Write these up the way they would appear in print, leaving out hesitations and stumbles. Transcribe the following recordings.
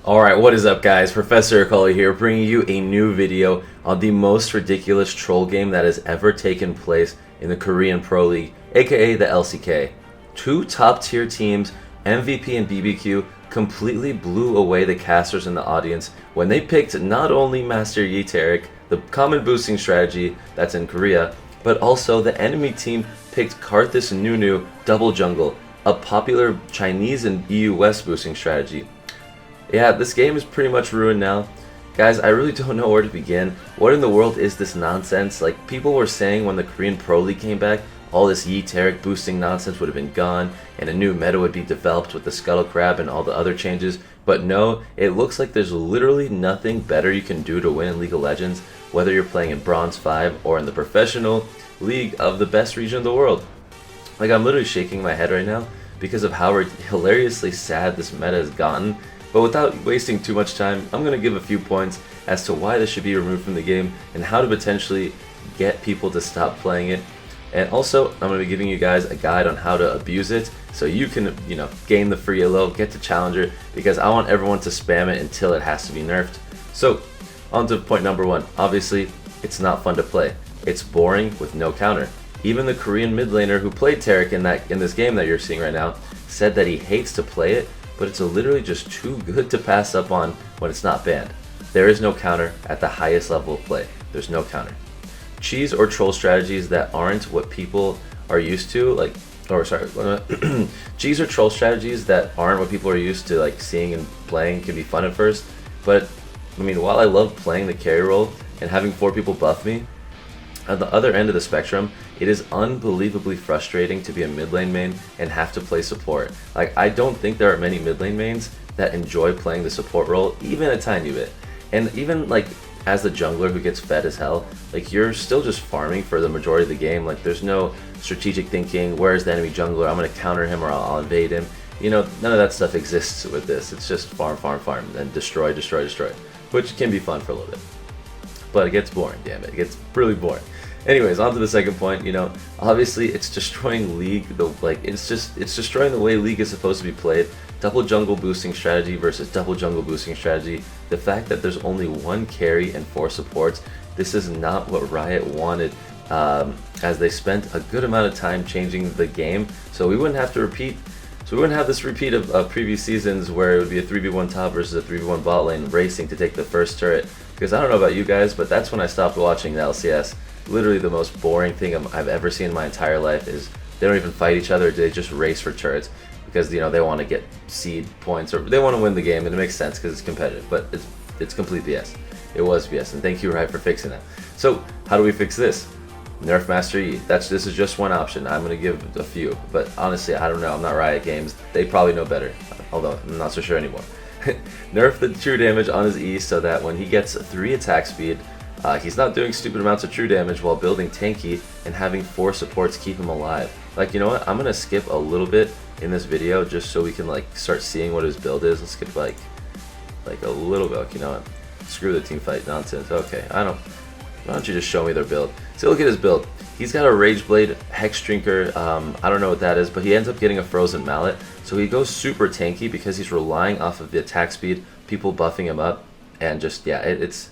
Alright, what is up guys? Professor Akali here, bringing you a new video on the most ridiculous troll game that has ever taken place in the Korean Pro League, aka the LCK. Two top tier teams, MVP and BBQ, completely blew away the casters in the audience when they picked not only Master Yi Taric, the common boosting strategy that's in Korea, but also the enemy team picked Karthus Nunu double jungle, a popular Chinese and EU West boosting strategy. Yeah, this game is pretty much ruined now. Guys, I really don't know where to begin. What in the world is this nonsense? Like, people were saying when the Korean Pro League came back, all this Yi Taric boosting nonsense would have been gone, and a new meta would be developed with the Scuttle Crab and all the other changes. But no, it looks like there's literally nothing better you can do to win in League of Legends, whether you're playing in Bronze 5 or in the professional league of the best region of the world. Like, I'm literally shaking my head right now because of how hilariously sad this meta has gotten. But without wasting too much time, I'm going to give a few points as to why this should be removed from the game and how to potentially get people to stop playing it. And also, I'm going to be giving you guys a guide on how to abuse it so you can, gain the free elo, get to Challenger, because I want everyone to spam it until it has to be nerfed. So, on to point number one. Obviously, it's not fun to play. It's boring with no counter. Even the Korean mid laner who played Taric in this game that you're seeing right now said that he hates to play it, but it's literally just too good to pass up on when it's not banned. There is no counter at the highest level of play. There's no counter. Cheese or troll strategies that aren't what people are used to, cheese or troll strategies that aren't what people are used to seeing and playing can be fun at first, but I mean, while I love playing the carry role and having 4 people buff me, at the other end of the spectrum, it is unbelievably frustrating to be a mid lane main and have to play support. Like, I don't think there are many mid lane mains that enjoy playing the support role, even a tiny bit. And even as the jungler who gets fed as hell, you're still just farming for the majority of the game. There's no strategic thinking, where's the enemy jungler, I'm gonna counter him or I'll invade him. None of that stuff exists with this. It's just farm, and destroy, which can be fun for a little bit. But it gets boring, damn it. It gets really boring. Anyways, on to the second point. Obviously it's destroying League. It's destroying the way League is supposed to be played. Double jungle boosting strategy versus double jungle boosting strategy. The fact that there's only 1 carry and 4 supports. This is not what Riot wanted, as they spent a good amount of time changing the game, so we wouldn't have to repeat. So we wouldn't have this repeat of previous seasons where it would be a 3v1 top versus a 3v1 bot lane racing to take the first turret. Because I don't know about you guys, but that's when I stopped watching the LCS. Literally the most boring thing I've ever seen in my entire life is they don't even fight each other, they just race for turrets. Because they want to get seed points, or they want to win the game, and it makes sense because it's competitive, but it's complete BS. It was BS, and thank you, Riot, for fixing that. So, how do we fix this? Nerf Master Yi. This is just one option. I'm going to give a few, but honestly, I don't know. I'm not Riot Games. They probably know better, although I'm not so sure anymore. Nerf the true damage on his E so that when he gets 3 attack speed, he's not doing stupid amounts of true damage while building tanky and having 4 supports keep him alive. You know what? I'm going to skip a little bit in this video just so we can start seeing what his build is. Let's skip like a little bit. You know what? Screw the team fight nonsense. Okay, why don't you just show me their build? So look at his build. He's got a Rage Blade, Hex Drinker, I don't know what that is, but he ends up getting a Frozen Mallet. So he goes super tanky because he's relying off of the attack speed, people buffing him up, and just, yeah, it's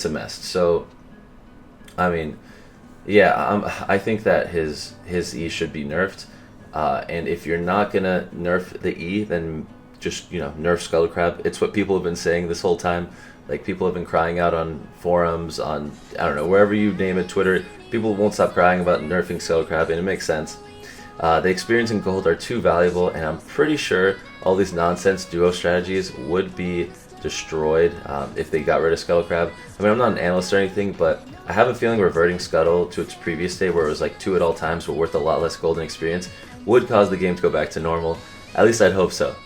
a mess. So, I mean, yeah, I think that his E should be nerfed. And if you're not gonna nerf the E, then just, nerf Scuttle Crab. It's what people have been saying this whole time. People have been crying out on forums, on, I don't know, wherever you name it, Twitter. People won't stop crying about nerfing Scuttle Crab, and it makes sense. The experience and gold are too valuable, and I'm pretty sure all these nonsense duo strategies would be destroyed if they got rid of Scuttle Crab. I mean, I'm not an analyst or anything, but I have a feeling reverting Scuttle to its previous state where it was 2 at all times but worth a lot less golden experience would cause the game to go back to normal. At least I'd hope so.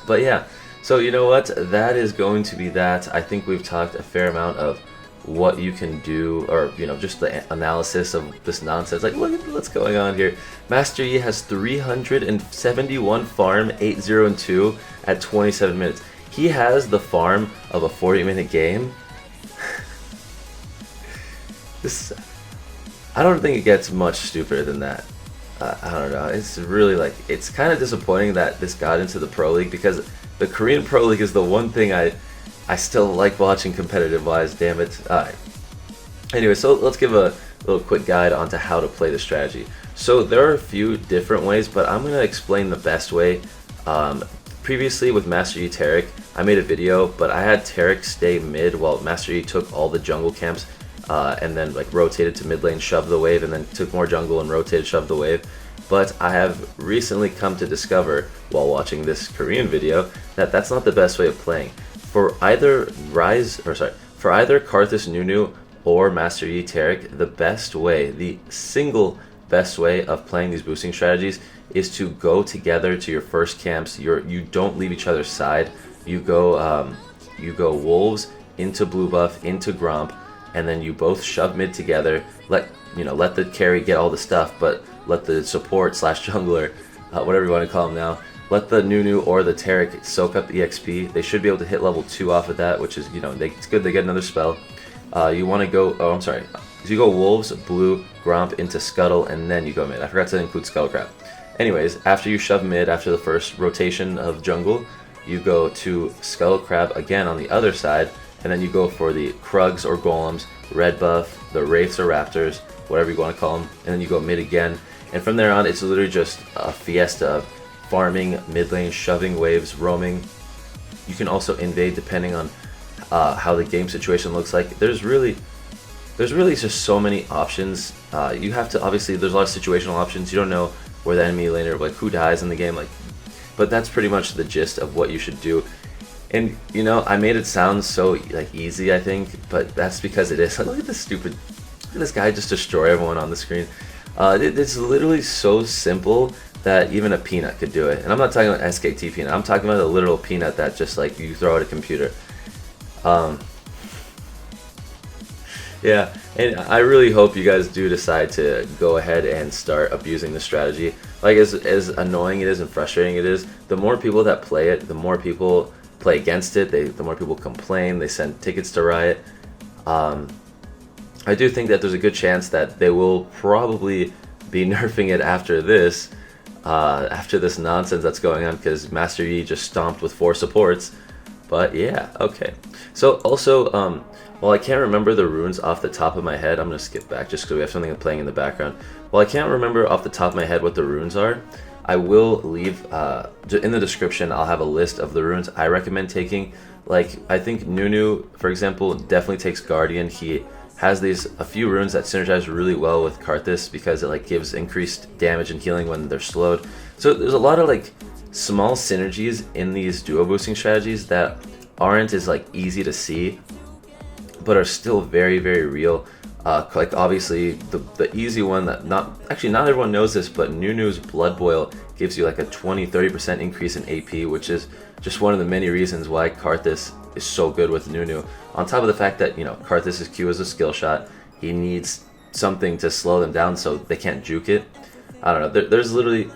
But yeah, so you know what? That is going to be that. I think we've talked a fair amount of what you can do, or just the analysis of this nonsense. Look at what's going on here. Master Yi has 371 farm, 8-0 and 2 at 27 minutes. He has the farm of a 40-minute game. I don't think it gets much stupider than that. I don't know. It's really it's kind of disappointing that this got into the Pro League, because the Korean Pro League is the one thing I still like watching competitive wise, damn it. Alright. Anyway, so let's give a little quick guide onto how to play the strategy. So there are a few different ways, but I'm going to explain the best way. Previously with Master Yi Taric, I made a video, but I had Taric stay mid while Master Yi took all the jungle camps and then like rotated to mid lane, shoved the wave, and then took more jungle and rotated, shoved the wave. But I have recently come to discover while watching this Korean video that that's not the best way of playing. For either Karthus Nunu or Master Yi Taric, the best way, the single best way of playing these boosting strategies is to go together to your first camps. You don't leave each other's side. You go wolves into blue buff into Gromp, and then you both shove mid together. Let the carry get all the stuff, but let the support slash jungler, whatever you want to call them now, let the Nunu or the Taric soak up EXP. They should be able to hit level 2 off of that, which is, it's good they get another spell. You want to go, so you go wolves, blue, Gromp into Scuttle, and then you go mid. I forgot to include Skullcrab. Anyways, after you shove mid, after the first rotation of jungle, you go to Skullcrab again on the other side, and then you go for the Krugs or Golems, red buff, the Wraiths or Raptors, whatever you want to call them, and then you go mid again. And from there on, it's literally just a fiesta of farming, mid lane, shoving waves, roaming. You can also invade depending on how the game situation looks like. There's really just so many options. You have to, obviously, there's a lot of situational options. You don't know where the enemy laner, like who dies in the game, but that's pretty much the gist of what you should do. And I made it sound so easy, I think, but that's because it is. Look at this guy just destroy everyone on the screen. It's literally so simple that even a peanut could do it. And I'm not talking about SKT peanut. I'm talking about a literal peanut that just you throw at a computer. Yeah, and I really hope you guys do decide to go ahead and start abusing the strategy. As annoying it is and frustrating it is, the more people that play it, the more people play against it, the more people complain, they send tickets to Riot. I do think that there's a good chance that they will probably be nerfing it after this nonsense that's going on, because Master Yi just stomped with 4 supports. But yeah, okay. So also, while I can't remember the runes off the top of my head, I'm going to skip back just because we have something playing in the background. While I can't remember off the top of my head what the runes are, I will leave, in the description, I'll have a list of the runes I recommend taking. I think Nunu, for example, definitely takes Guardian. He has a few runes that synergize really well with Karthus because it gives increased damage and healing when they're slowed. So there's a lot of small synergies in these duo boosting strategies that aren't as easy to see, but are still very, very real. Obviously the easy one that not everyone knows this, but Nunu's Blood Boil gives you a 20-30% increase in AP, which is just one of the many reasons why Karthus is so good with Nunu. On top of the fact that Karthus's Q is a skill shot, he needs something to slow them down so they can't juke it. I don't know. There's literally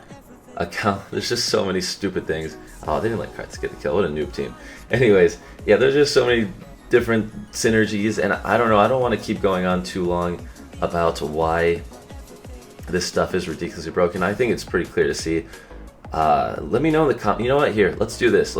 there's just so many stupid things. Oh, they didn't let Karthus get the kill. What a noob team. Anyways, yeah, there's just so many different synergies, and I don't know, I don't want to keep going on too long about why this stuff is ridiculously broken. I think it's pretty clear to see. Let me know in the comments. You know what, here, let's do this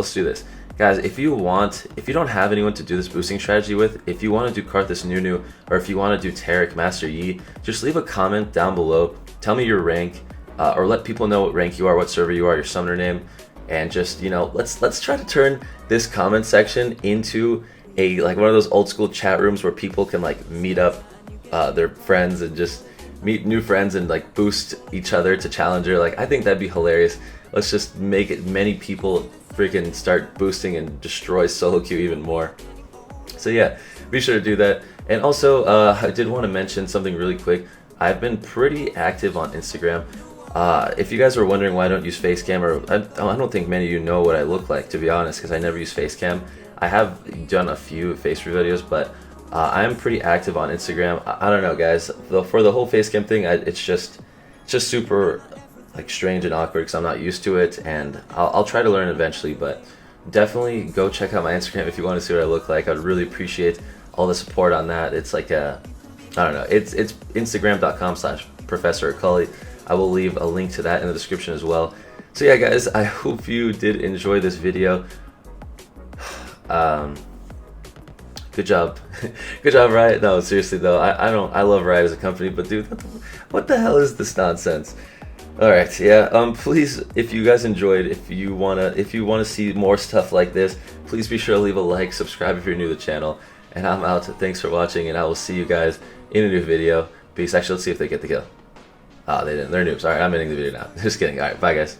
guys. If you don't have anyone to do this boosting strategy with, if you want to do Karthus Nunu, or if you want to do Taric Master Yi, just leave a comment down below, tell me your rank, or let people know what rank you are, what server you are, your summoner name, and just let's try to turn this comment section into one of those old school chat rooms where people can meet up their friends and just meet new friends and boost each other to Challenger. I think that'd be hilarious. Let's just make it many people freaking start boosting and destroy solo queue even more. So yeah, be sure to do that. And also, I did want to mention something really quick. I've been pretty active on Instagram. If you guys were wondering why I don't use Facecam, or I don't think many of you know what I look like, to be honest, because I never use Facecam. I have done a few face videos, but I'm pretty active on Instagram. I don't know, guys. For the whole Facecam thing, it's just super strange and awkward because I'm not used to it, and I'll try to learn eventually. But definitely go check out my Instagram if you want to see what I look like. I'd really appreciate all the support on that. It's I don't know. It's Instagram.com/ProfessorAcully. I will leave a link to that in the description as well. So yeah, guys, I hope you did enjoy this video. Good job. Good job, Riot. No, seriously though, I love Riot as a company, but dude, what the hell is this nonsense? Alright, yeah, please, if you guys enjoyed, if you wanna see more stuff like this, please be sure to leave a like, subscribe if you're new to the channel, and I'm out. Thanks for watching, and I will see you guys in a new video. Peace. Actually, let's see if they get the kill. Ah, they didn't. They're noobs. Alright, I'm ending the video now. Just kidding. Alright, bye guys.